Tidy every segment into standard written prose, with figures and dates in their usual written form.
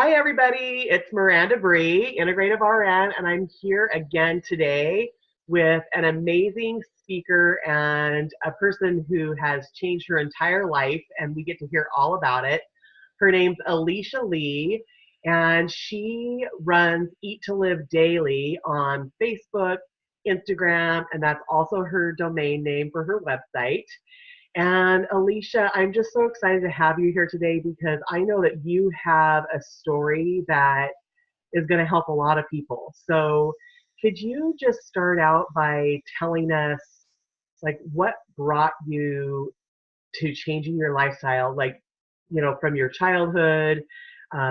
Hi, everybody. It's Miranda Bre, Integrative RN, and I'm here again today with an amazing speaker and a person who has changed her entire life, and we get to hear all about it. Her name's Elisha Lee, and she runs Eat to Live Daily on Facebook, Instagram, and that's also her domain name for her website. And Elisha, I'm just so excited to have you here today because I know that you have a story that is going to help a lot of people. So, could you just start out by telling us, like, what brought you to changing your lifestyle, like, from your childhood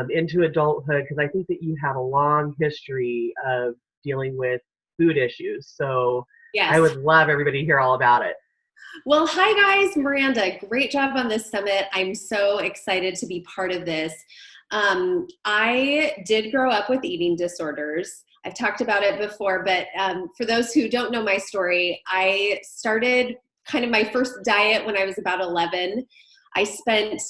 into adulthood? Because I think that you have a long history of dealing with food issues. So, I Yes. would love everybody to hear all about it. Well, hi guys, Miranda. Great job on this summit. I'm so excited to be part of this. I did grow up with eating disorders. I've talked about it before, but for those who don't know my story, I started kind of my first diet when I was about 11. I spent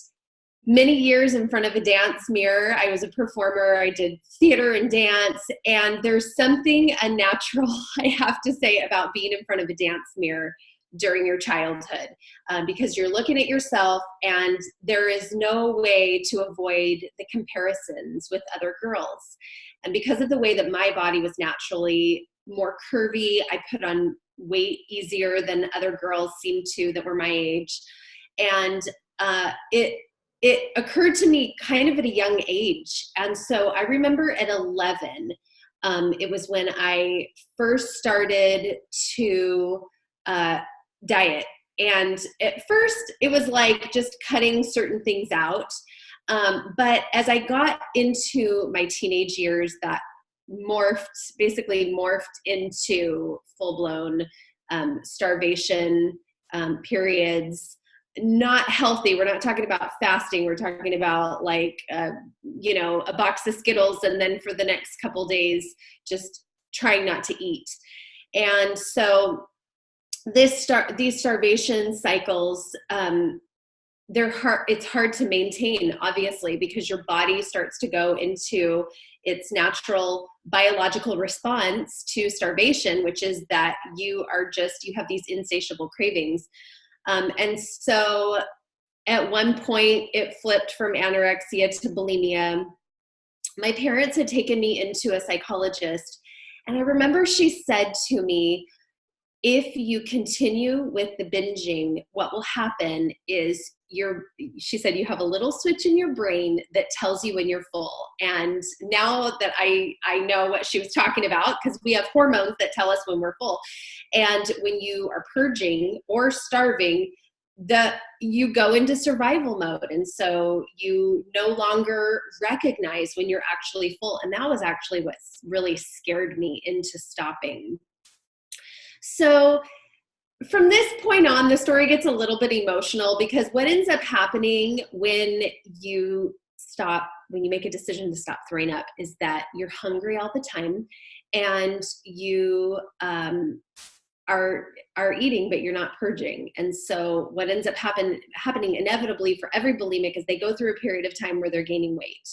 many years in front of a dance mirror. I was a performer. I did theater and dance, and there's something unnatural, I have to say, about being in front of a dance mirror during your childhood, because you're looking at yourself and there is no way to avoid the comparisons with other girls. And because of the way that my body was naturally more curvy, I put on weight easier than other girls seemed to that were my age. And it occurred to me kind of at a young age. And so I remember at 11, it was when I first started to diet. And at first it was like just cutting certain things out. But as I got into my teenage years, that basically morphed into full-blown starvation periods. Not healthy. We're not talking about fasting. We're talking about like, a box of Skittles and then for the next couple days, just trying not to eat. And so these starvation cycles, it's hard to maintain, obviously, because your body starts to go into its natural biological response to starvation, which is that you have these insatiable cravings. And so at one point it flipped from anorexia to bulimia. My parents had taken me into a psychologist, and I remember she said to me, if you continue with the binging, what will happen is she said, you have a little switch in your brain that tells you when you're full. And now that I know what she was talking about, because we have hormones that tell us when we're full. And when you are purging or starving, you go into survival mode. And so you no longer recognize when you're actually full. And that was actually what really scared me into stopping. So from this point on, the story gets a little bit emotional, because what ends up happening when you make a decision to stop throwing up is that you're hungry all the time, and you are eating, but you're not purging. And so what ends up happening inevitably for every bulimic is they go through a period of time where they're gaining weight.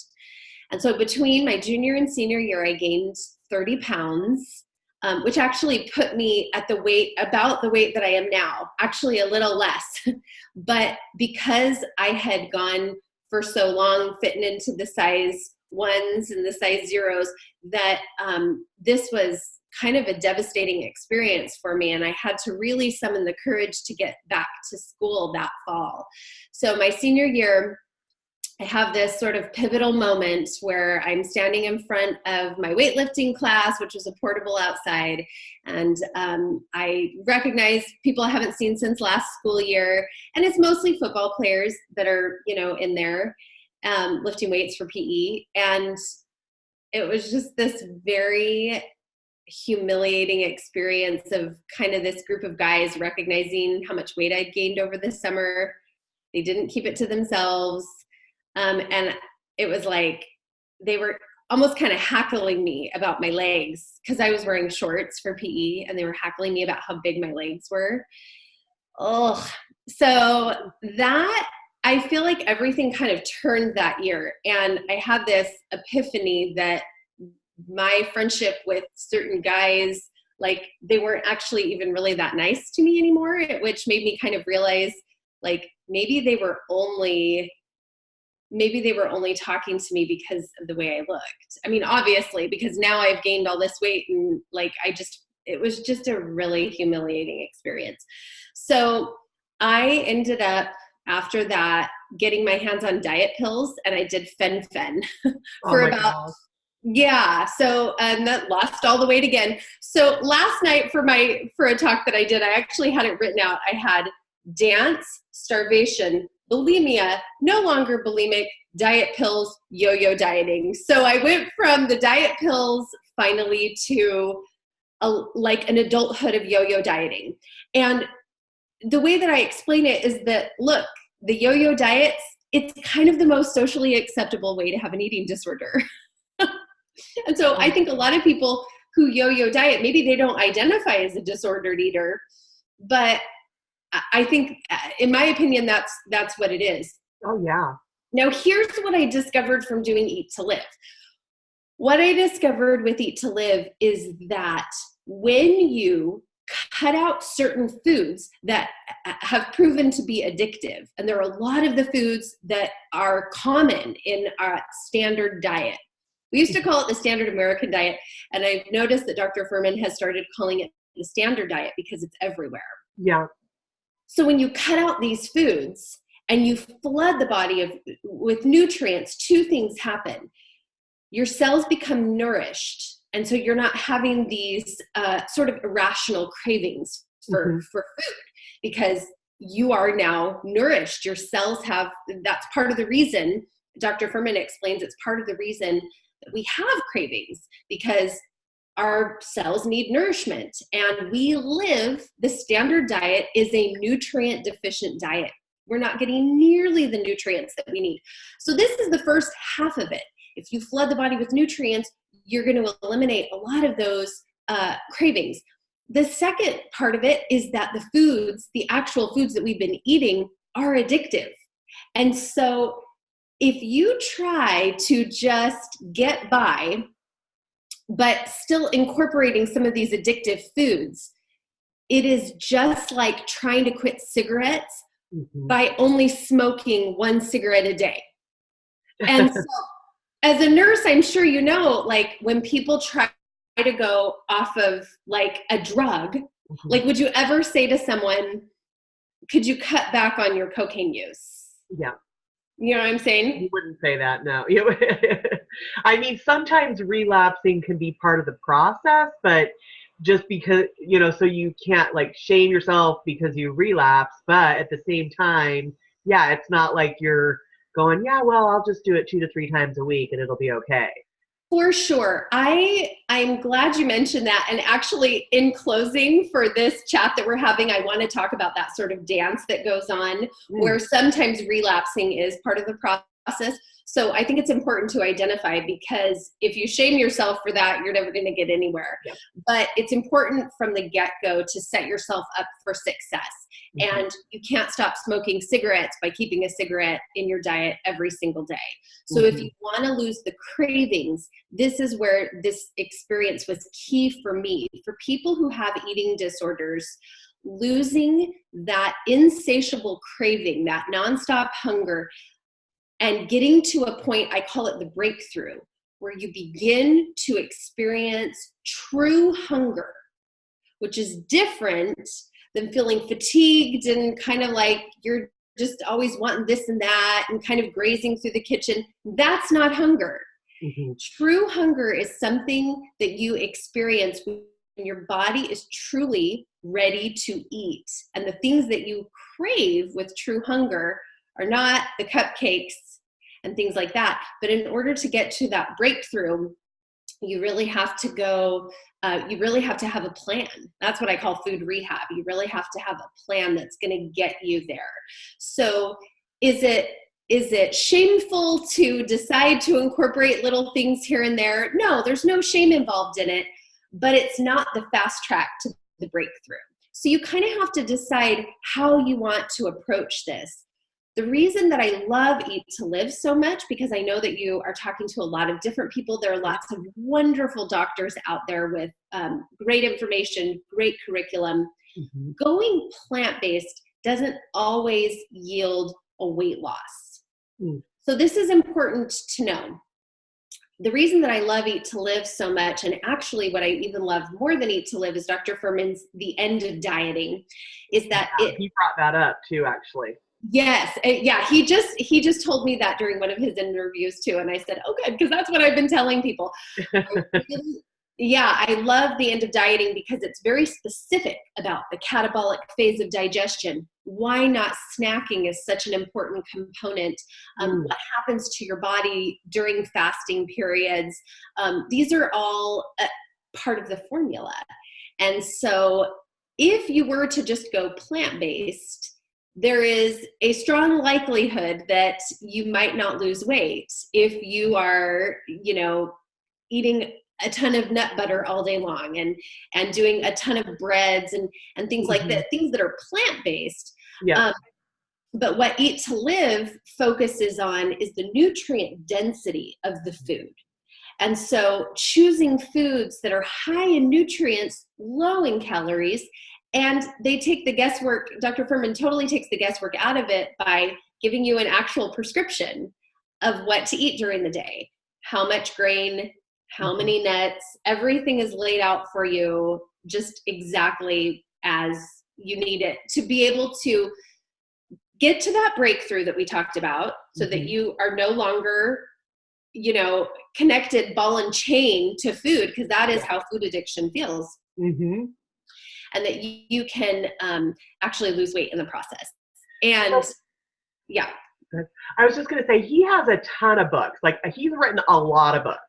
And so between my junior and senior year, I gained 30 pounds. Which actually put me at about the weight that I am now, actually a little less. But because I had gone for so long fitting into the size 1s and the size 0s, that this was kind of a devastating experience for me. And I had to really summon the courage to get back to school that fall. So my senior year, I have this sort of pivotal moment where I'm standing in front of my weightlifting class, which was a portable outside. And I recognize people I haven't seen since last school year. And it's mostly football players that are, in there lifting weights for PE. And it was just this very humiliating experience of kind of this group of guys recognizing how much weight I'd gained over the summer. They didn't keep it to themselves. And it was like they were almost kind of hackling me about my legs, because I was wearing shorts for PE, and they were hackling me about how big my legs were. Oh, so that I feel like everything kind of turned that year. And I had this epiphany that my friendship with certain guys, like they weren't actually even really that nice to me anymore, which made me kind of realize like maybe they were only talking to me because of the way I looked. I mean, obviously, because now I've gained all this weight and like it was just a really humiliating experience. So I ended up after that getting my hands on diet pills, and I did fen-phen for Oh my about gosh. yeah. So that lost all the weight again. So last night for a talk that I did, I actually had it written out. I had dance, starvation, bulimia, no longer bulimic, diet pills, yo-yo dieting. So I went from the diet pills finally to like an adulthood of yo-yo dieting. And the way that I explain it is that, look, the yo-yo diets, it's kind of the most socially acceptable way to have an eating disorder. And so I think a lot of people who yo-yo diet, maybe they don't identify as a disordered eater, but I think, in my opinion, that's what it is. Oh yeah. Now, here's what I discovered from doing Eat to Live. What I discovered with Eat to Live is that when you cut out certain foods that have proven to be addictive, and there are a lot of the foods that are common in our standard diet. We used to call it the standard American diet, and I've noticed that Dr. Fuhrman has started calling it the standard diet because it's everywhere. Yeah. So when you cut out these foods and you flood the body with nutrients, two things happen. Your cells become nourished, and so you're not having these sort of irrational cravings for food because you are now nourished. Your cells that's part of the reason, Dr. Fuhrman explains, it's part of the reason that we have cravings, because our cells need nourishment, and the standard diet is a nutrient deficient diet. We're not getting nearly the nutrients that we need. So this is the first half of it. If you flood the body with nutrients, you're going to eliminate a lot of those cravings. The second part of it is that the actual foods that we've been eating are addictive. And so if you try to just get by, but still incorporating some of these addictive foods, it is just like trying to quit cigarettes by only smoking one cigarette a day. And so as a nurse, I'm sure you know, like when people try to go off of like a drug, like would you ever say to someone, could you cut back on your cocaine use? Yeah. You know what I'm saying? You wouldn't say that, no. I mean, sometimes relapsing can be part of the process, but just because, so you can't like shame yourself because you relapse, but at the same time, yeah, it's not like you're going, yeah, well, I'll just do it 2 to 3 times a week and it'll be okay. For sure. I'm glad you mentioned that. And actually, in closing for this chat that we're having, I want to talk about that sort of dance that goes on where sometimes relapsing is part of the process. So I think it's important to identify, because if you shame yourself for that, you're never going to get anywhere. Yep. But it's important from the get-go to set yourself up for success. And you can't stop smoking cigarettes by keeping a cigarette in your diet every single day. So if you want to lose the cravings, this is where this experience was key for me. For people who have eating disorders, losing that insatiable craving, that nonstop hunger, and getting to a point, I call it the breakthrough, where you begin to experience true hunger, which is different than feeling fatigued and kind of like you're just always wanting this and that and kind of grazing through the kitchen. That's not hunger. True hunger is something that you experience when your body is truly ready to eat. And the things that you crave with true hunger are not the cupcakes and things like that. But in order to get to that breakthrough, you really have to go, you really have to have a plan. That's what I call food rehab. You really have to have a plan that's going to get you there. So is it shameful to decide to incorporate little things here and there? No, there's no shame involved in it, but it's not the fast track to the breakthrough. So you kind of have to decide how you want to approach this. The reason that I love Eat to Live so much, because I know that you are talking to a lot of different people. There are lots of wonderful doctors out there with great information, great curriculum. Mm-hmm. Going plant-based doesn't always yield a weight loss. Mm. So this is important to know. The reason that I love Eat to Live so much, and actually what I even love more than Eat to Live, is Dr. Fuhrman's The End of Dieting, is that he brought that up too, actually. Yes. Yeah. He just told me that during one of his interviews too. And I said, oh, good. Because that's what I've been telling people. Yeah. I love The End of Dieting because it's very specific about the catabolic phase of digestion. Why not snacking is such an important component. What happens to your body during fasting periods. These are all part of the formula. And so if you were to just go plant-based, there is a strong likelihood that you might not lose weight if you are, eating a ton of nut butter all day long and doing a ton of breads and things like that, things that are plant-based. Yeah. But what Eat to Live focuses on is the nutrient density of the food. And so choosing foods that are high in nutrients, low in calories, and they take the guesswork, Dr. Fuhrman totally takes the guesswork out of it by giving you an actual prescription of what to eat during the day. How much grain, how many nuts, everything is laid out for you just exactly as you need it to be able to get to that breakthrough that we talked about so that you are no longer, connected ball and chain to food, because that is how food addiction feels. Mm-hmm. And that you can actually lose weight in the process. And yeah. I was just going to say, he has a ton of books. Like, he's written a lot of books.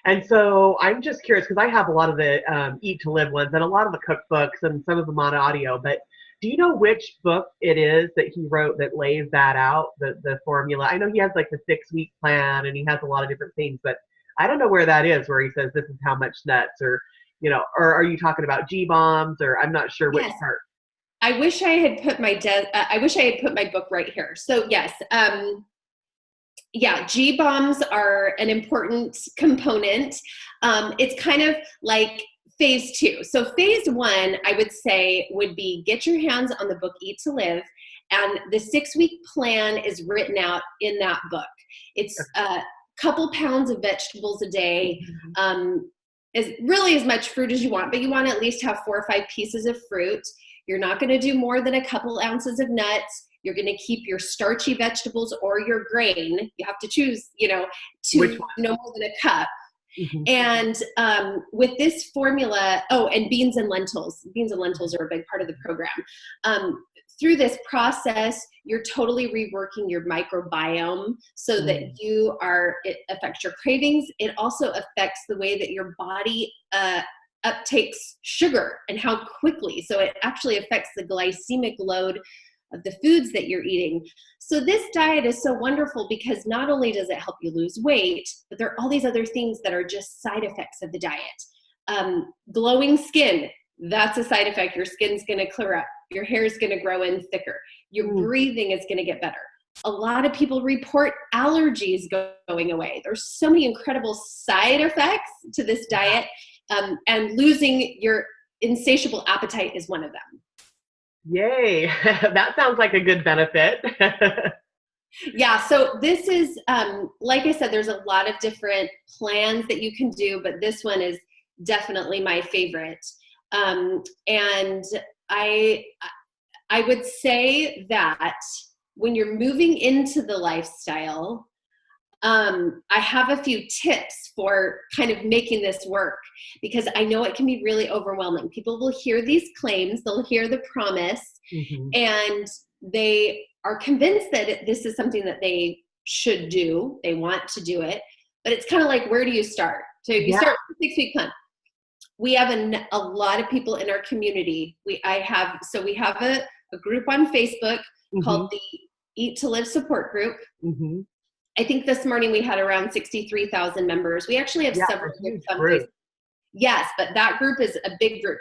And so I'm just curious, because I have a lot of the Eat to Live ones and a lot of the cookbooks and some of them on audio. But do you know which book it is that he wrote that lays that out, the formula? I know he has like the 6-week plan and he has a lot of different things, but I don't know where that is, where he says this is how much nuts, or or are you talking about G-bombs, or I'm not sure which part. I wish I had put my book right here. So yes, G-bombs are an important component. It's kind of like phase 2. So phase 1, I would say, would be get your hands on the book Eat to Live, and the 6-week plan is written out in that book. It's a couple pounds of vegetables a day. Is really as much fruit as you want, but you want to at least have 4 or 5 pieces of fruit. You're not going to do more than a couple ounces of nuts. You're going to keep your starchy vegetables or your grain. You have to choose, to no more than a cup. And with this formula, and beans and lentils. Beans and lentils are a big part of the program. Through this process, you're totally reworking your microbiome so that it affects your cravings. It also affects the way that your body uptakes sugar and how quickly. So it actually affects the glycemic load of the foods that you're eating. So this diet is so wonderful because not only does it help you lose weight, but there are all these other things that are just side effects of the diet. Glowing skin, that's a side effect. Your skin's going to clear up. Your hair is going to grow in thicker. Your breathing is going to get better. A lot of people report allergies going away. There's so many incredible side effects to this diet, and losing your insatiable appetite is one of them. Yay. That sounds like a good benefit. Yeah, so this is, like I said, there's a lot of different plans that you can do, but this one is definitely my favorite. And I would say that when you're moving into the lifestyle, I have a few tips for kind of making this work, because I know it can be really overwhelming. People will hear these claims, they'll hear the promise, and they are convinced that this is something that they should do. They want to do it, but it's kind of like, where do you start? So you start with a 6-week plan. We have a lot of people in our community. We have a group on Facebook called the Eat to Live support group. I think this morning we had around 63,000 members. We actually have several groups on Facebook. Yes, but that group is a big group,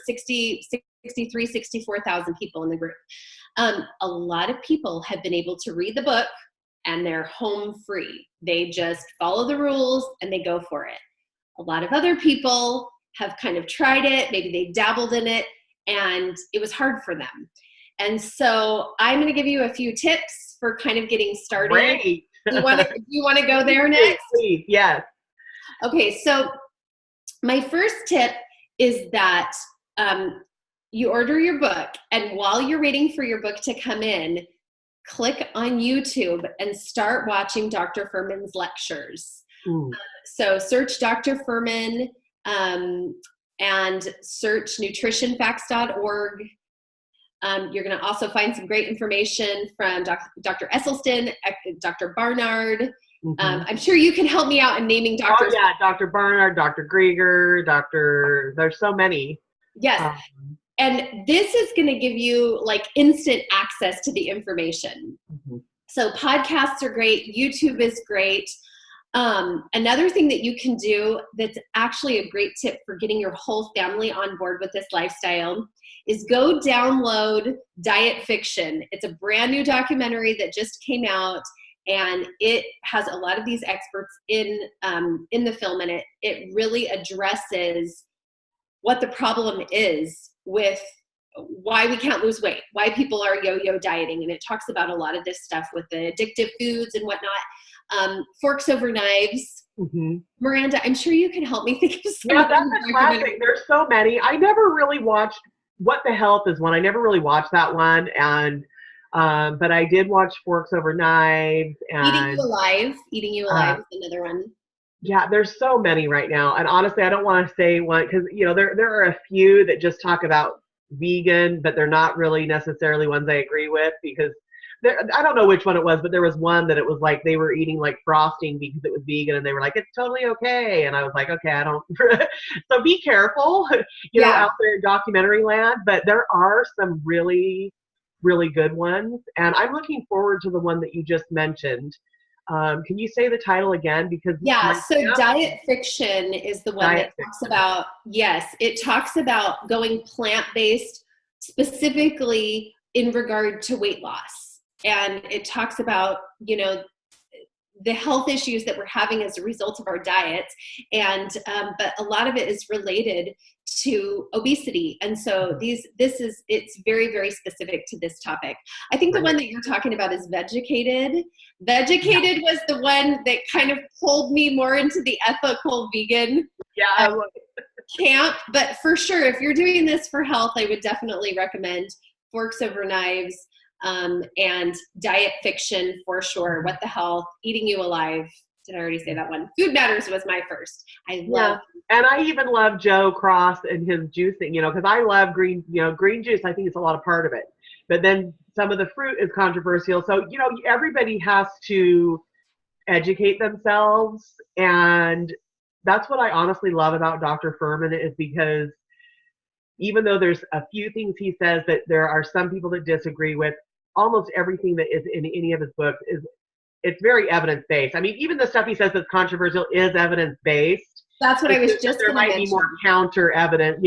64,000 people in the group. A lot of people have been able to read the book and they're home free. They just follow the rules and they go for it. A lot of other people have kind of tried it, maybe they dabbled in it, and it was hard for them. And so I'm going to give you a few tips for kind of getting started. Great. Do you want to go there next? Please, yes. Okay, so my first tip is that you order your book, and while you're waiting for your book to come in, click on YouTube and start watching Dr. Fuhrman's lectures. So search Dr. Fuhrman and search nutritionfacts.org. You're going to also find some great information from Dr. Esselstyn, Dr. Barnard. I'm sure you can help me out in naming doctors. Oh, yeah, Dr. Barnard, Dr. Grieger, there's so many. Yes. And this is going to give you like instant access to the information. So podcasts are great. YouTube is great. Another thing that you can do that's actually a great tip for getting your whole family on board with this lifestyle is go download Diet Fiction. It's a brand new documentary that just came out, and it has a lot of these experts in the film, and it really addresses what the problem is with why we can't lose weight, why people are yo-yo dieting. And it talks about a lot of this stuff with the addictive foods and whatnot. Forks Over Knives. Miranda, I'm sure you can help me think of some. Yeah, that's a classic. There's so many. I never really watched What the Health is one. I never really watched that one. And but I did watch Forks Over Knives. And Eating You Alive is another one. Yeah, there's so many right now. And honestly, I don't want to say one because, there are a few that just talk about vegan, but they're not really necessarily ones I agree with because I don't know which one it was, but there was one that it was like they were eating like frosting because it was vegan and they were like, it's totally okay. And I was like, okay, I don't. So be careful, out there in documentary land. But there are some really, really good ones. And I'm looking forward to the one that you just mentioned. Can you say the title again? Because Diet Fiction is the one that talks about, it talks about going plant-based specifically in regard to weight loss. And it talks about, the health issues that we're having as a result of our diets. And, but a lot of it is related to obesity. And so it's very, very specific to this topic. I think the one that you're talking about is Vegucated. Vegucated was the one that kind of pulled me more into the ethical vegan camp. But for sure, if you're doing this for health, I would definitely recommend Forks Over Knives. And Diet Fiction for sure. What the Health, Eating You Alive. Did I already say that one? Food Matters was my first. I love. And I even love Joe Cross and his juicing, because I love green juice. I think it's a lot of part of it. But then some of the fruit is controversial. So, everybody has to educate themselves. And that's what I honestly love about Dr. Fuhrman is because even though there's a few things he says that there are some people that disagree with, almost everything that is in any of his books it's very evidence-based. I mean, even the stuff he says that's controversial is evidence-based. That's what I was just there might be more counter evidence.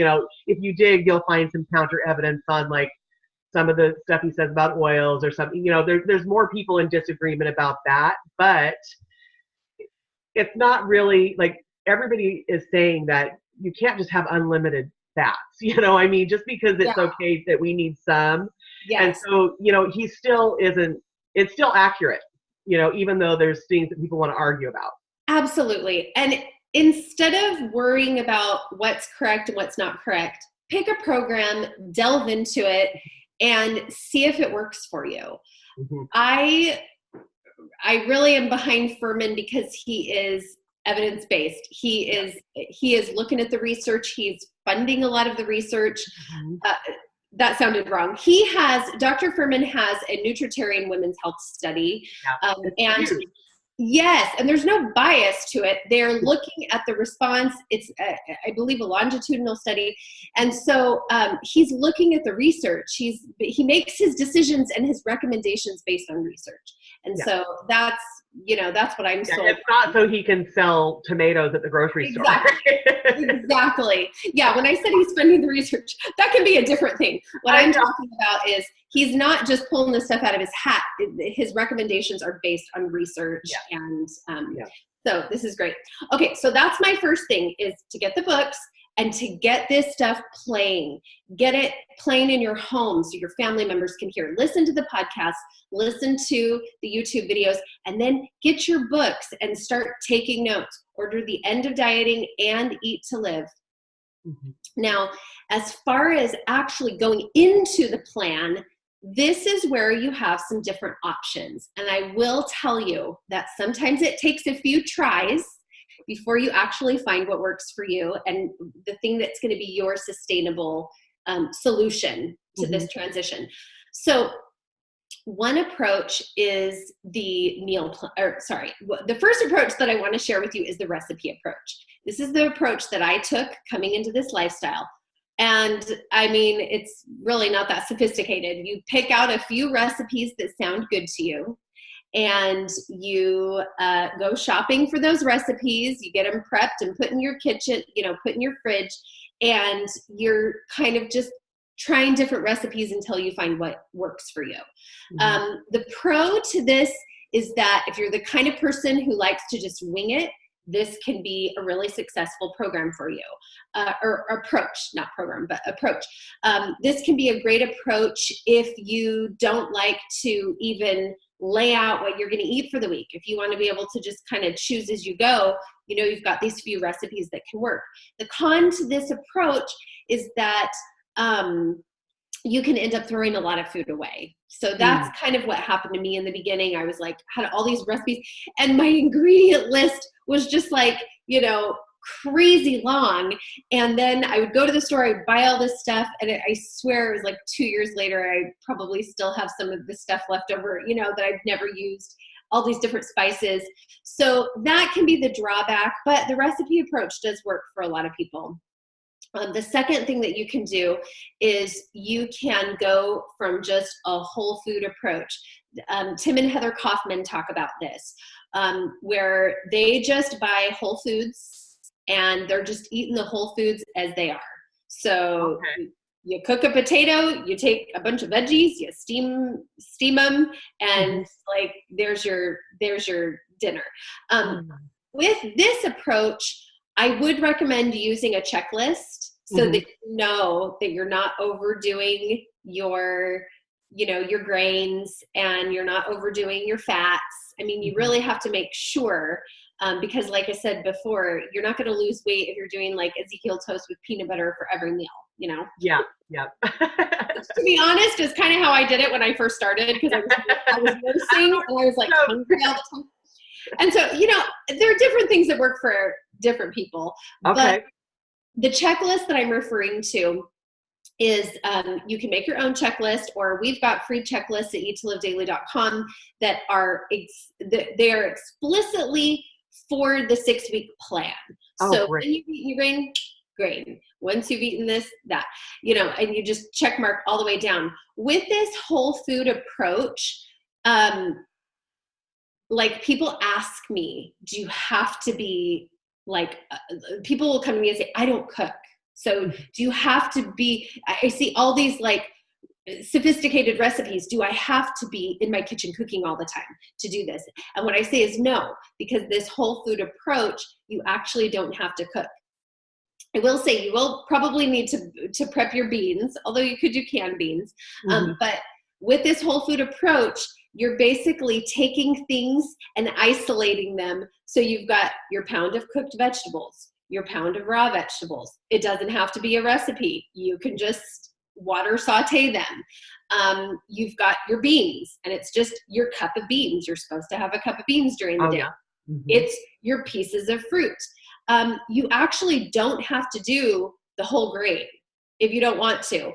If you dig, you'll find some counter evidence on like some of the stuff he says about oils or something. There's more people in disagreement about that, but it's not really like everybody is saying that you can't just have unlimited fats, just because it's okay that we need some. And so, he still isn't, it's still accurate, even though there's things that people want to argue about. Absolutely. And instead of worrying about what's correct and what's not correct, pick a program, delve into it, and see if it works for you. I really am behind Fuhrman because he is evidence-based. He is looking at the research. He's funding a lot of the research. That sounded wrong. Dr. Fuhrman has a Nutritarian women's health study. And there's no bias to it. They're looking at the response. It's, I believe, a longitudinal study. And so he's looking at the research. He makes his decisions and his recommendations based on research. And so that's that's what I'm sold. It's not so he can sell tomatoes at the grocery store. Exactly. Yeah. When I said he's funding the research, that can be a different thing. What I'm talking about is he's not just pulling the stuff out of his hat. His recommendations are based on research. And so this is great. Okay. So that's my first thing, is to get the books and to get this stuff playing. Get it playing in your home so your family members can hear. Listen to the podcast, listen to the YouTube videos, and then get your books and start taking notes. Order The End of Dieting and Eat to Live. Mm-hmm. Now, as far as actually going into the plan, this is where you have some different options. And I will tell you that sometimes it takes a few tries before you actually find what works for you and the thing that's going to be your sustainable solution to this transition. So one approach is the the first approach that I want to share with you is the recipe approach. This is the approach that I took coming into this lifestyle. And I mean, it's really not that sophisticated. You pick out a few recipes that sound good to you, and you go shopping for those recipes. You get them prepped and put in your kitchen, put in your fridge, and you're kind of just trying different recipes until you find what works for you. Mm-hmm. The pro to this is that if you're the kind of person who likes to just wing it, this can be a really successful program for you, or approach, not program, but approach. This can be a great approach if you don't like to even lay out what you're going to eat for the week. If you want to be able to just kind of choose as you go, you've got these few recipes that can work. The con to this approach is that you can end up throwing a lot of food away. So that's kind of what happened to me in the beginning. I was like, had all these recipes, and my ingredient list was just like, crazy long. And then I would go to the store, I would buy all this stuff, and I swear it was like 2 years later, I probably still have some of the stuff left over, that I've never used, all these different spices. So that can be the drawback, but the recipe approach does work for a lot of people. The second thing that you can do is you can go from just a whole food approach. Tim and Heather Kaufman talk about this, where they just buy whole foods and they're just eating the whole foods as they are. So you cook a potato, you take a bunch of veggies, you steam them, and like there's your dinner. With this approach, I would recommend using a checklist so that you know that you're not overdoing your grains and you're not overdoing your fats. I mean, you really have to make sure, because like I said before, you're not going to lose weight if you're doing like Ezekiel toast with peanut butter for every meal, Yeah. To be honest, is kind of how I did it when I first started, because I was nursing and I was like hungry all the time. And so, there are different things that work for different people. Okay. But the checklist that I'm referring to is you can make your own checklist, or we've got free checklists at eattolivedaily.com that are they are explicitly for the 6-week plan. So when you've eaten your grain, once you've eaten this, that, and you just check mark all the way down. With this whole food approach, like people ask me, do you have to be like, people will come to me and say, I don't cook. So do you have to be, I see all these like sophisticated recipes. Do I have to be in my kitchen cooking all the time to do this? And what I say is no, because this whole food approach, you actually don't have to cook. I will say you will probably need to prep your beans, although you could do canned beans. But with this whole food approach, you're basically taking things and isolating them. So you've got your pound of cooked vegetables, your pound of raw vegetables. It doesn't have to be a recipe. You can just water saute them. You've got your beans, and it's just your cup of beans. You're supposed to have a cup of beans during the day. It's your pieces of fruit. You actually don't have to do the whole grain if you don't want to.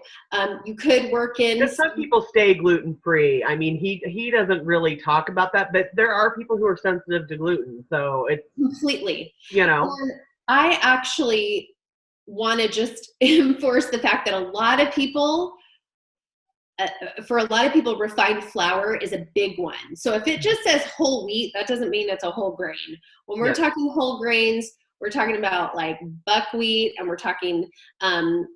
You could work in. Some people stay gluten-free. I mean, he doesn't really talk about that, but there are people who are sensitive to gluten. So it's completely, I actually want to just enforce the fact that a lot of people for a lot of people, refined flour is a big one. So if it just says whole wheat, that doesn't mean it's a whole grain. When we're talking whole grains, we're talking about like buckwheat, and we're talking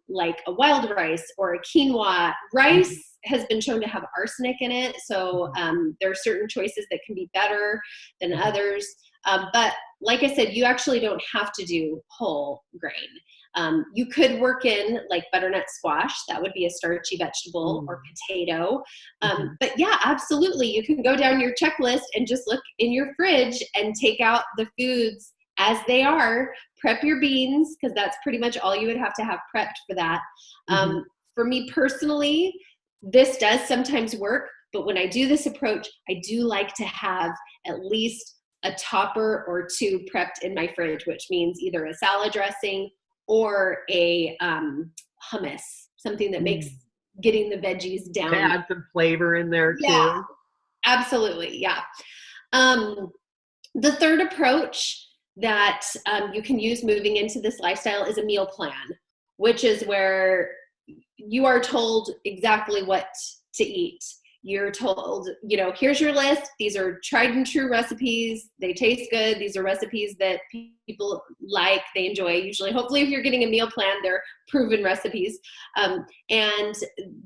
like a wild rice or a quinoa. Rice has been shown to have arsenic in it. So there are certain choices that can be better than others. But like I said, you actually don't have to do whole grain. You could work in like butternut squash. That would be a starchy vegetable, or potato. But yeah, absolutely. You can go down your checklist and just look in your fridge and take out the foods as they are. Prep your beans, because that's pretty much all you would have to have prepped for that. For me personally, this does sometimes work, but when I do this approach, I do like to have at least a topper or two prepped in my fridge, which means either a salad dressing or a hummus, something that makes getting the veggies down. To add some flavor in there too. Yeah, absolutely. Yeah. The third approach that you can use moving into this lifestyle is a meal plan, which is where you are told exactly what to eat. You're told, here's your list. These are tried and true recipes. They taste good. These are recipes that people like, they enjoy. Usually, hopefully, if you're getting a meal plan, they're proven recipes. And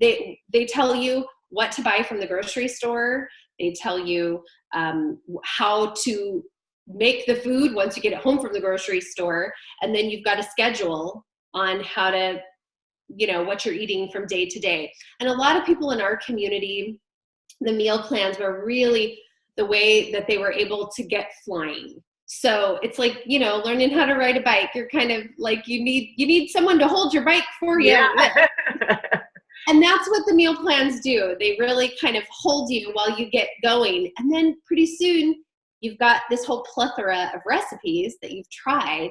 they tell you what to buy from the grocery store. They tell you how to make the food once you get it home from the grocery store. And then you've got a schedule on how to, what you're eating from day to day. And a lot of people in our community, the meal plans were really the way that they were able to get flying. So it's like, learning how to ride a bike. You're kind of like, you need someone to hold your bike for you. Yeah. And that's what the meal plans do. They really kind of hold you while you get going. And then pretty soon you've got this whole plethora of recipes that you've tried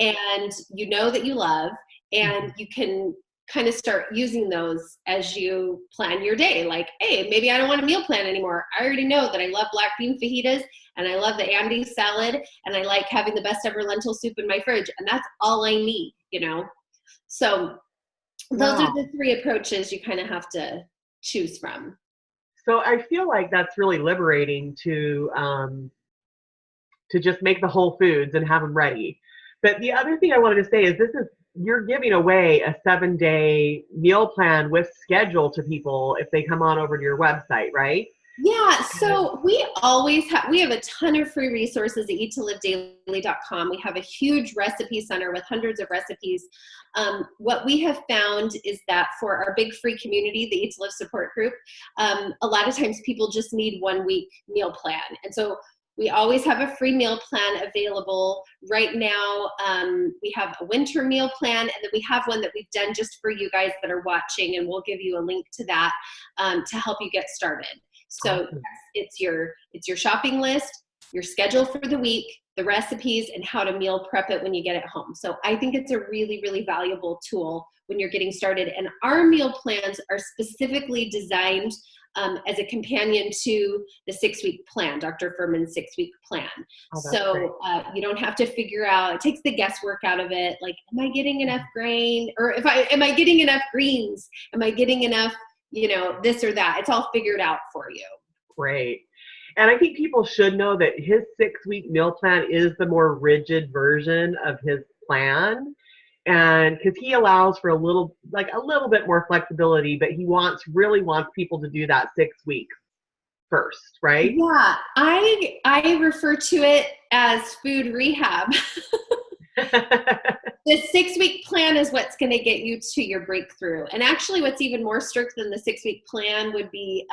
and that you love, and you can kind of start using those as you plan your day. Like, hey, maybe I don't want a meal plan anymore. I already know that I love black bean fajitas, and I love the Andes salad, and I like having the best ever lentil soup in my fridge, and that's all I need, So those are the three approaches you kind of have to choose from. So I feel like that's really liberating to just make the whole foods and have them ready. But the other thing I wanted to say is you're giving away a 7-day meal plan with schedule to people if they come on over to your website, right? Yeah, so we have a ton of free resources at eattolivedaily.com. We have a huge recipe center with hundreds of recipes. What we have found is that for our big free community, the Eat to Live support group, a lot of times people just need 1 week meal plan. And so we always have a free meal plan available. Right now, we have a winter meal plan, and then we have one that we've done just for you guys that are watching, and we'll give you a link to that to help you get started. So it's your shopping list, your schedule for the week, the recipes, and how to meal prep it when you get it home. So I think it's a really, really valuable tool when you're getting started. And our meal plans are specifically designed as a companion to the 6-week plan, Dr. Fuhrman's 6-week plan. So you don't have to figure out, it takes the guesswork out of it. Like, am I getting enough grain? Or am I getting enough greens? Am I getting enough, this or that? It's all figured out for you. Great. And I think people should know that his 6-week meal plan is the more rigid version of his plan. And because he allows for a little bit more flexibility, but he really wants people to do that 6 weeks first, right? Yeah, I refer to it as food rehab. The 6-week plan is what's going to get you to your breakthrough. And actually, what's even more strict than the 6-week plan would be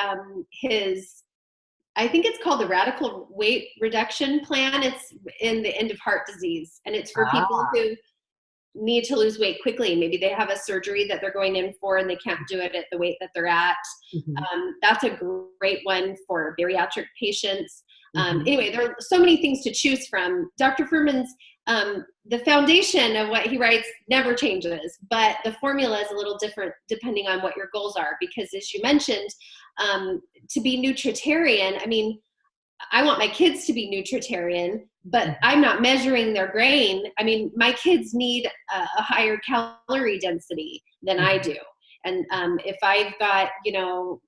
I think it's called the Radical Weight Reduction Plan. It's in the end of heart disease, and it's for people who need to lose weight quickly. Maybe they have a surgery that they're going in for and they can't do it at the weight that they're at. That's a great one for bariatric patients. Anyway, there are so many things to choose from. Dr. Fuhrman's, the foundation of what he writes never changes, but the formula is a little different depending on what your goals are. Because as you mentioned, to be nutritarian, I mean, I want my kids to be nutritarian, but I'm not measuring their grain. I mean, my kids need a higher calorie density than I do. And if I've got,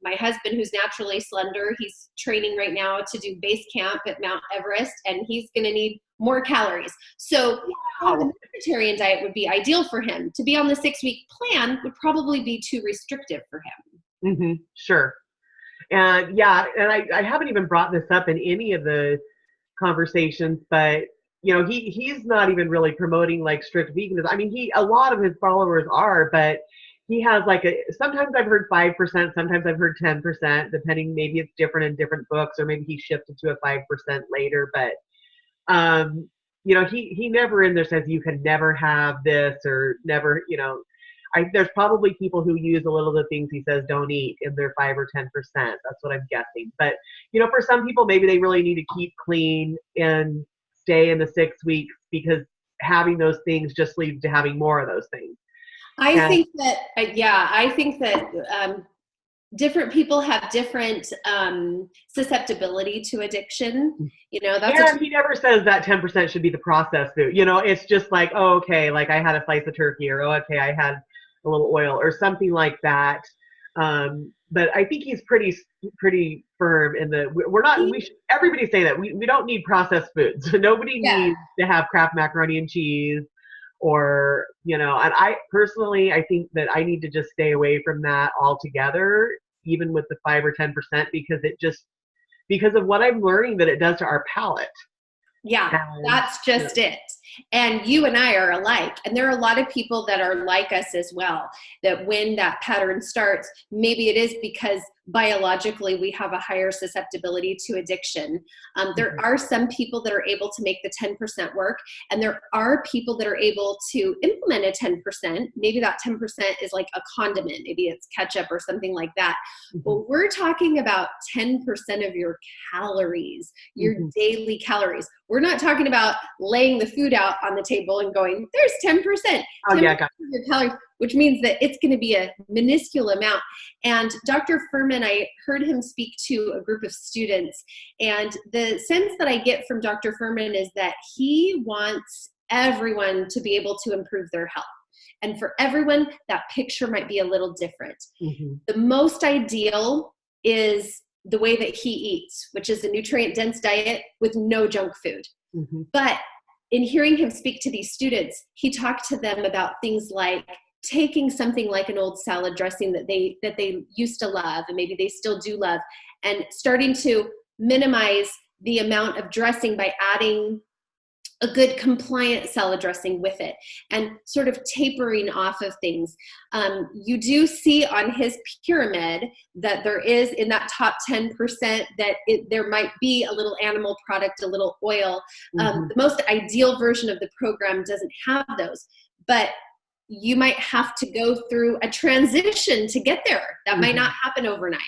my husband who's naturally slender, he's training right now to do base camp at Mount Everest, and he's going to need more calories. So the Nutritarian diet would be ideal for him. To be on the 6-week plan would probably be too restrictive for him. Mm-hmm. Sure. And I haven't even brought this up in any of the conversations, but he's not even really promoting like strict veganism. I mean, a lot of his followers are, but he has like sometimes I've heard 5%, sometimes I've heard 10%, depending, maybe it's different in different books, or maybe he shifted to a 5% later, but he never in there says you can never have this or never, there's probably people who use a little of the things he says don't eat in their 5 or 10%. That's what I'm guessing. But, for some people, maybe they really need to keep clean and stay in the 6 weeks, because having those things just leads to having more of those things. I think that different people have different susceptibility to addiction. And he never says that 10% should be the processed food. It's just like, oh, okay, like I had a slice of turkey, or oh, okay, I had a little oil or something like that. But I think he's pretty firm in everybody say that we don't need processed foods. Nobody needs to have Kraft macaroni and cheese, or, and I personally, I think that I need to just stay away from that altogether, even with the 5 or 10%, because of what I'm learning that it does to our palate. Yeah, that's just it. And you and I are alike. And there are a lot of people that are like us as well, that when that pattern starts, maybe it is because biologically we have a higher susceptibility to addiction. There are some people that are able to make the 10% work, and there are people that are able to implement a 10%. Maybe that 10% is like a condiment, maybe it's ketchup or something like that. But we're talking about 10% of your calories, your daily calories. We're not talking about laying the food out on the table and going, there's 10%. 10% of your calories, which means that it's going to be a minuscule amount. And Dr. Fuhrman, I heard him speak to a group of students, and the sense that I get from Dr. Fuhrman is that he wants everyone to be able to improve their health. And for everyone, that picture might be a little different. The most ideal is the way that he eats, which is a nutrient-dense diet with no junk food. But in hearing him speak to these students, he talked to them about things like taking something like an old salad dressing that they used to love, and maybe they still do love, and starting to minimize the amount of dressing by adding a good compliant salad dressing with it, and sort of tapering off of things. You do see on his pyramid that there is, in that top 10%, that there might be a little animal product, a little oil. The most ideal version of the program doesn't have those, but you might have to go through a transition to get there. That might not happen overnight.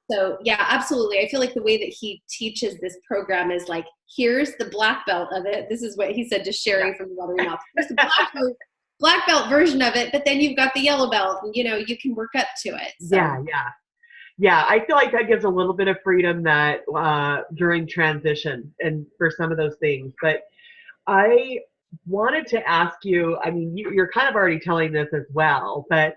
So yeah, absolutely. I feel like the way that he teaches this program is like, here's the black belt of it. This is what he said to Sherry from the Watery Mouth. Here's the black belt version of it, but then you've got the yellow belt, and you can work up to it. So. Yeah. I feel like that gives a little bit of freedom that during transition and for some of those things. But I wanted to ask you, I mean, you're kind of already telling this as well, but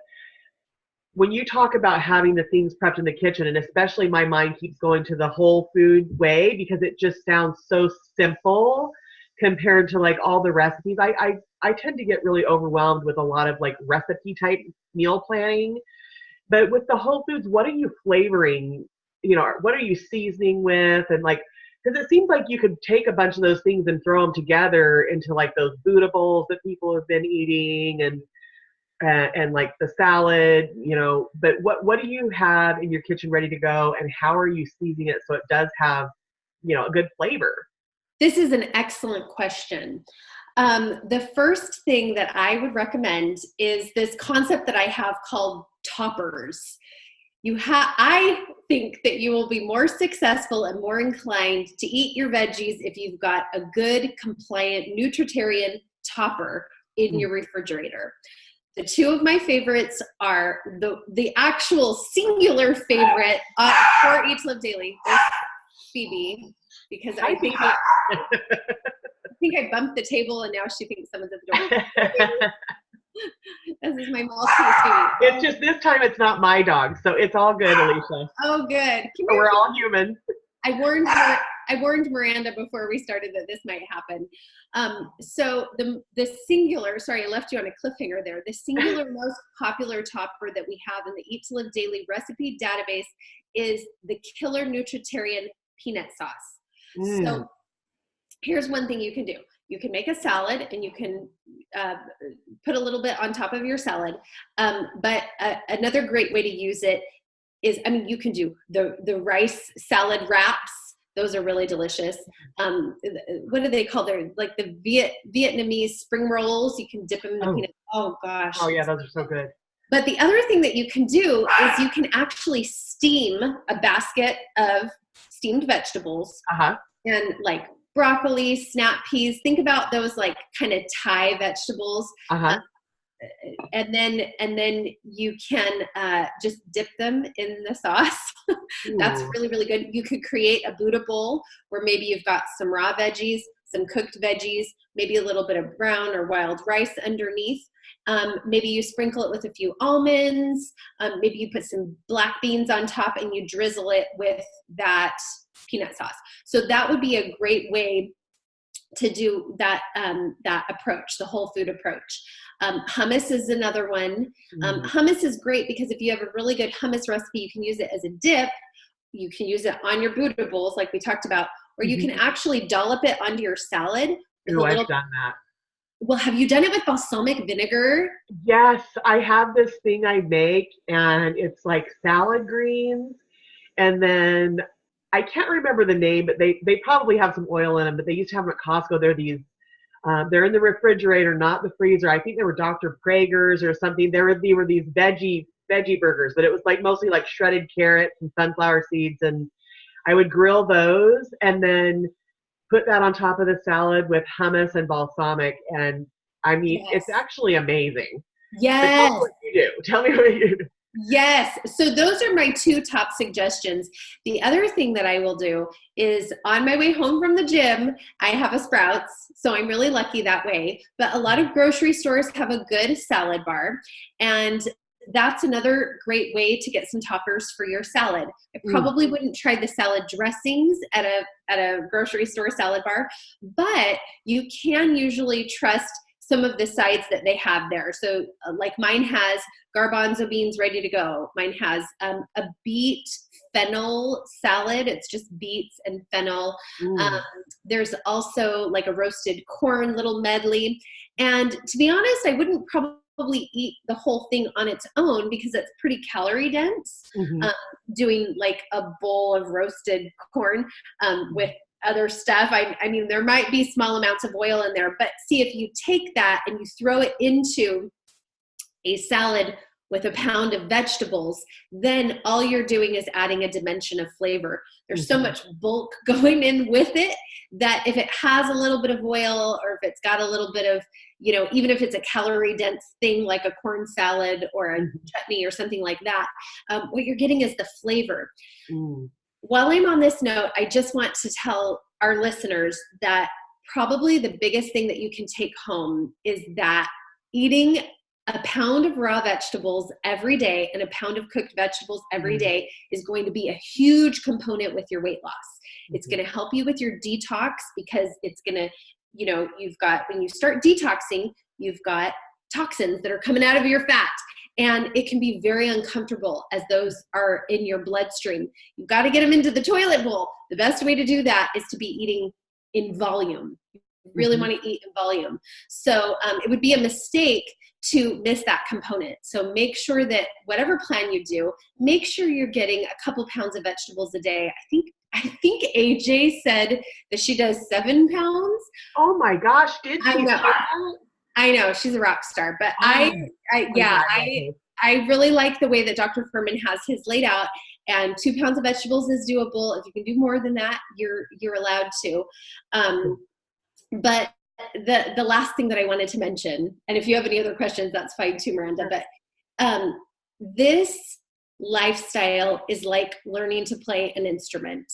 when you talk about having the things prepped in the kitchen, and especially my mind keeps going to the whole food way, because it just sounds so simple compared to like all the recipes. I tend to get really overwhelmed with a lot of like recipe type meal planning. But with the whole foods, what are you flavoring? What are you seasoning with? And like, because it seems like you could take a bunch of those things and throw them together into like those Buddha bowls that people have been eating, and like the salad, but what do you have in your kitchen ready to go, and how are you seasoning it so it does have, a good flavor? This is an excellent question. The first thing that I would recommend is this concept that I have called toppers. I think that you will be more successful and more inclined to eat your veggies if you've got a good, compliant, Nutritarian topper in your refrigerator. The two of my favorites are the actual singular favorite for Eat to Live Daily. There's Phoebe, because I think I bumped the table and now she thinks someone's at the door. This is my Maltese. It's just this time it's not my dog, so it's all good, Elisha. Oh, good. We're all human. I warned Miranda before we started that this might happen. So the singular, sorry, I left you on a cliffhanger there. The singular most popular topper that we have in the Eat to Live Daily recipe database is the Killer Nutritarian peanut sauce. So here's one thing you can do. You can make a salad and you can put a little bit on top of your salad. But another great way to use it is, I mean, you can do the rice salad wraps. Those are really delicious. What do they call their, like the Vietnamese spring rolls? You can dip them in the peanut. Oh gosh. Oh yeah, those are so good. But the other thing that you can do is you can actually steam a basket of steamed vegetables and like broccoli, snap peas. Think about those like kind of Thai vegetables. And then you can just dip them in the sauce. That's really, really good. You could create a Buddha bowl where maybe you've got some raw veggies, some cooked veggies, maybe a little bit of brown or wild rice underneath. Maybe you sprinkle it with a few almonds. Maybe you put some black beans on top and you drizzle it with that peanut sauce. So that would be a great way to do that, that approach, the whole food approach. Hummus is another one. Hummus is great because if you have a really good hummus recipe, you can use it as a dip. You can use it on your Buddha bowls like we talked about, or you can actually dollop it onto your salad. I've done that. Well, have you done it with balsamic vinegar? Yes, I have this thing I make, and it's like salad greens, and then I can't remember the name, but they probably have some oil in them, but they used to have them at Costco. They're these, they're in the refrigerator, not the freezer. I think they were Dr. Prager's or something. They were these veggie burgers, but it was like mostly like shredded carrots and sunflower seeds, and I would grill those and then put that on top of the salad with hummus and balsamic, and I mean, it's actually amazing. Yes. Tell me what you do. Tell me what you do. Yes. So those are my two top suggestions. The other thing that I will do is on my way home from the gym, I have a Sprouts. So I'm really lucky that way. But a lot of grocery stores have a good salad bar. And that's another great way to get some toppers for your salad. I probably wouldn't try the salad dressings at a grocery store salad bar, but you can usually trust some of the sides that they have there. So like mine has garbanzo beans ready to go. Mine has a beet fennel salad. It's just beets and fennel. There's also like a roasted corn little medley. And to be honest, I wouldn't probably eat the whole thing on its own because it's pretty calorie dense. Doing like a bowl of roasted corn with other stuff. I mean, there might be small amounts of oil in there, but see, if you take that and you throw it into a salad with a pound of vegetables, then all you're doing is adding a dimension of flavor. There's so much bulk going in with it that if it has a little bit of oil, or if it's got a little bit of, you know, even if it's a calorie dense thing like a corn salad or a chutney or something like that, what you're getting is the flavor. While I'm on this note, I just want to tell our listeners that probably the biggest thing that you can take home is that eating a pound of raw vegetables every day and a pound of cooked vegetables every day is going to be a huge component with your weight loss. It's going to help you with your detox because it's going to, you know, you've got, when you start detoxing, you've got toxins that are coming out of your fat. And it can be very uncomfortable as those are in your bloodstream. You've got to get them into the toilet bowl. The best way to do that is to be eating in volume. You really want to eat in volume. So it would be a mistake to miss that component. So make sure that whatever plan you do, make sure you're getting a couple pounds of vegetables a day. I think AJ said that she does 7 pounds. Oh my gosh, did she? I know she's a rock star, but I really like the way that Dr. Fuhrman has his laid out, and 2 pounds of vegetables is doable. If you can do more than that, you're allowed to. But the last thing that I wanted to mention, and if you have any other questions, that's fine too, Miranda, but this lifestyle is like learning to play an instrument.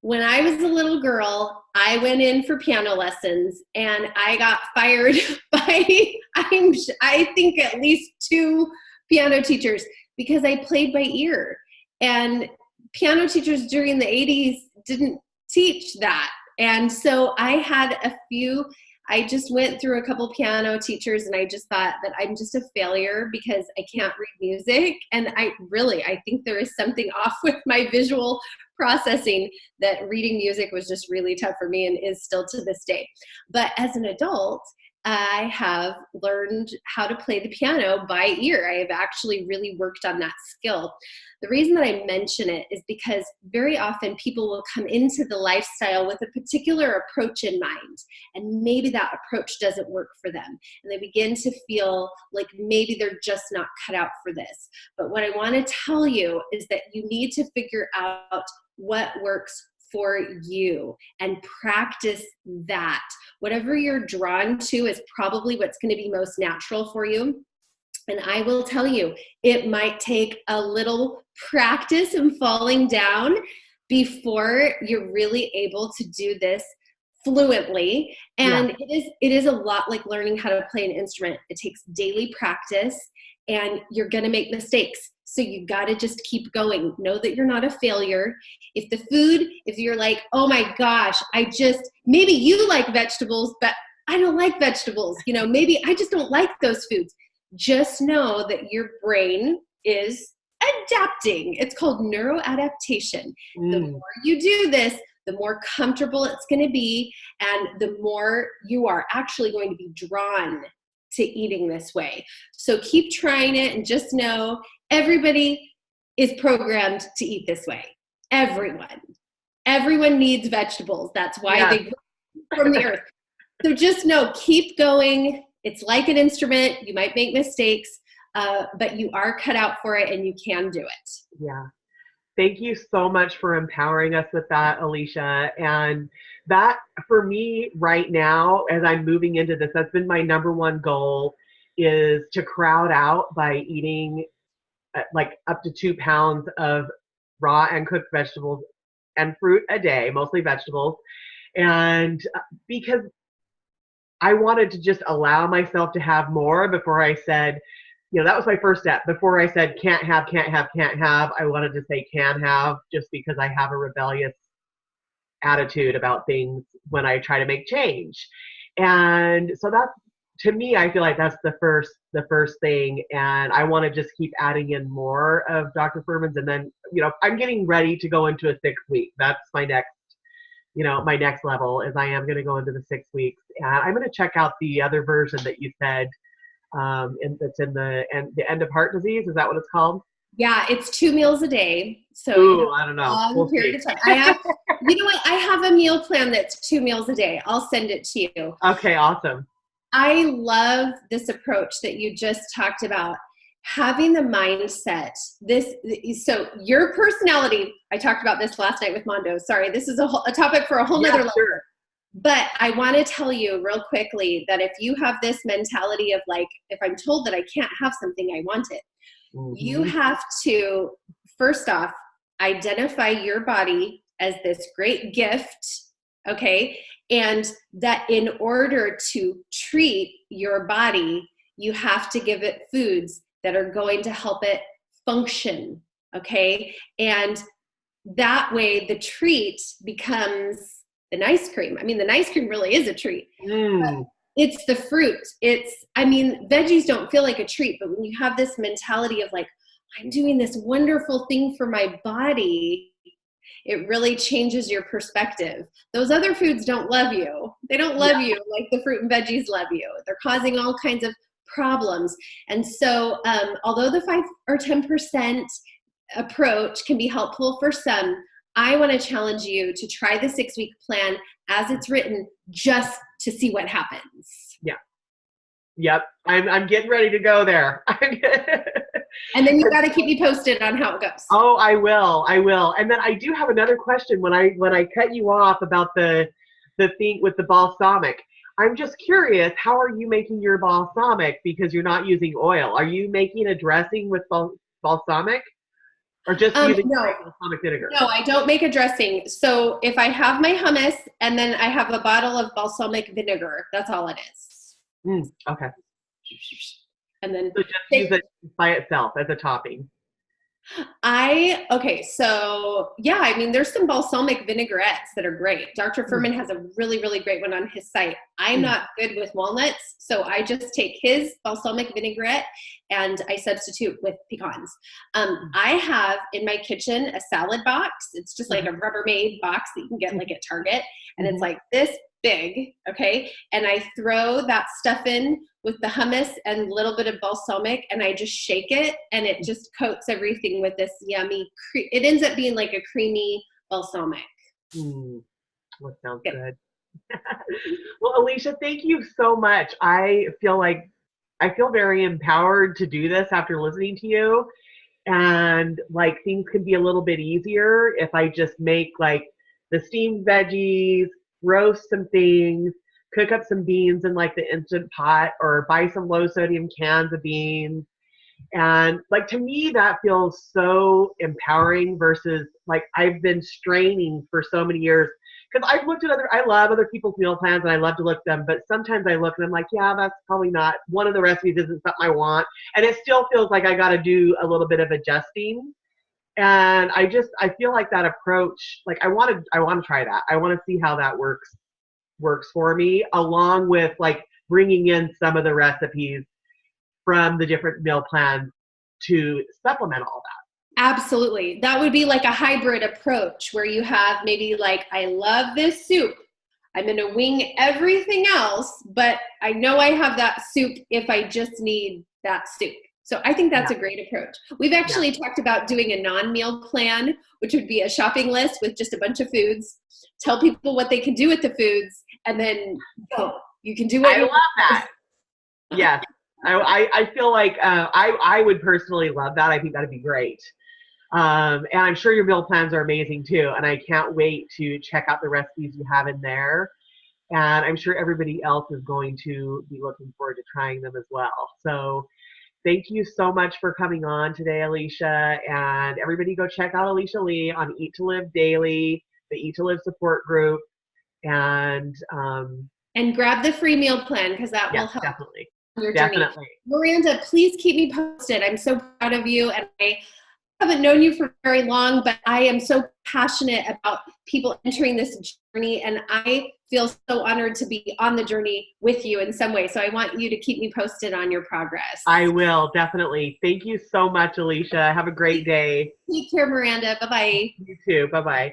When I was a little girl, I went in for piano lessons and I got fired by, I think at least 2 piano teachers because I played by ear. And piano teachers during the 80s didn't teach that. And so I just went through a couple piano teachers and I just thought that I'm just a failure because I can't read music. And I think there is something off with my visual processing, that reading music was just really tough for me and is still to this day. But as an adult, I have learned how to play the piano by ear. I have actually really worked on that skill. The reason that I mention it is because very often people will come into the lifestyle with a particular approach in mind, and maybe that approach doesn't work for them. And they begin to feel like maybe they're just not cut out for this. But what I want to tell you is that you need to figure out what works for you and practice that. Whatever you're drawn to is probably what's going to be most natural for you. And I will tell you, it might take a little practice and falling down before you're really able to do this fluently. And it is a lot like learning how to play an instrument. It takes daily practice and you're going to make mistakes. So you got to just keep going. Know that you're not a failure. If you're like, oh my gosh, maybe you like vegetables, but I don't like vegetables. Maybe I just don't like those foods. Just know that your brain is adapting. It's called neuroadaptation. The more you do this, the more comfortable it's going to be, and the more you are actually going to be drawn to eating this way. So keep trying it and just know everybody is programmed to eat this way. Everyone needs vegetables. That's why they grow from the earth. So just know, keep going. It's like an instrument. You might make mistakes, but you are cut out for it and you can do it. Yeah. Thank you so much for empowering us with that, Elisha. And that, for me right now, as I'm moving into this, that's been my number one goal, is to crowd out by eating like up to 2 pounds of raw and cooked vegetables and fruit a day, mostly vegetables. And because I wanted to just allow myself to have more before I said, that was my first step. Before I said can't have, I wanted to say can have, just because I have a rebellious attitude about things when I try to make change. And so that's, to me, I feel like that's the first thing. And I want to just keep adding in more of Dr. Fuhrman's. And then, I'm getting ready to go into a 6th week. That's my next, my next level, is I am going to go into the 6 weeks. And I'm going to check out the other version that you said, and that's in the end of heart disease. Is that what it's called? Yeah, it's 2 meals a day. So I don't know. We'll period of time. I have, I have a meal plan that's 2 meals a day. I'll send it to you. Okay, awesome. I love this approach that you just talked about. Having the mindset, so your personality, I talked about this last night with Mondo. Sorry, this is a topic for a whole nother level. Sure. But I want to tell you real quickly that if you have this mentality of like, if I'm told that I can't have something, I want it. You have to, first off, identify your body as this great gift, okay? And that in order to treat your body, you have to give it foods that are going to help it function, okay? And that way the treat becomes the nice cream. I mean, the nice cream really is a treat. It's the fruit. Veggies don't feel like a treat, but when you have this mentality of like, I'm doing this wonderful thing for my body, it really changes your perspective. Those other foods don't love you. They don't love you like the fruit and veggies love you. They're causing all kinds of problems. And so although the 5 or 10% approach can be helpful for some, I want to challenge you to try the 6-week plan as it's written, just to see what happens. Yeah. Yep. I'm getting ready to go there. And then you got to keep me posted on how it goes. Oh, I will. And then I do have another question when I cut you off about the thing with the balsamic. I'm just curious, how are you making your balsamic? Because you're not using oil. Are you making a dressing with balsamic? Or just using No, balsamic vinegar? no, I don't make a dressing. So if I have my hummus and then I have a bottle of balsamic vinegar, that's all it is. Okay. And then So just use it by itself as a topping. okay, so yeah, I mean, there's some balsamic vinaigrettes that are great. Dr. Fuhrman has a really, really great one on his site. I'm not good with walnuts, so I just take his balsamic vinaigrette and I substitute with pecans. I have in my kitchen a salad box. It's just like a Rubbermaid box that you can get like at Target, and it's like this big, okay? And I throw that stuff in with the hummus and a little bit of balsamic, and I just shake it, and it just coats everything with this yummy, it ends up being like a creamy balsamic. That sounds good. Well, Elisha, thank you so much. I feel very empowered to do this after listening to you. And like things can be a little bit easier if I just make like the steamed veggies, roast some things, cook up some beans in like the Instant Pot, or buy some low sodium cans of beans. And like to me, that feels so empowering versus like I've been straining for so many years. Because I've looked at I love other people's meal plans and I love to look at them, but sometimes I look and I'm like, yeah, that's probably not, one of the recipes isn't something I want. And it still feels like I got to do a little bit of adjusting. And I feel like that approach, like I want to try that. I want to see how that works for me, along with like bringing in some of the recipes from the different meal plans to supplement all that. Absolutely. That would be like a hybrid approach where you have maybe like, I love this soup. I'm going to wing everything else, but I know I have that soup if I just need that soup. So I think that's a great approach. We've actually talked about doing a non-meal plan, which would be a shopping list with just a bunch of foods. Tell people what they can do with the foods, and then go. You can do it. I love that. Yes. I feel like I would personally love that. I think that'd be great. And I'm sure your meal plans are amazing too. And I can't wait to check out the recipes you have in there. And I'm sure everybody else is going to be looking forward to trying them as well. So thank you so much for coming on today, Elisha. And everybody go check out Elisha Lee on Eat to Live Daily, the Eat to Live support group. And grab the free meal plan, because that will help. Definitely. Your journey. Miranda, please keep me posted. I'm so proud of you, and I haven't known you for very long, but I am so passionate about people entering this journey, and I feel so honored to be on the journey with you in some way. So I want you to keep me posted on your progress. I will, definitely. Thank you so much, Elisha. Have a great day. Take care, Miranda. Bye-bye. You too. Bye-bye.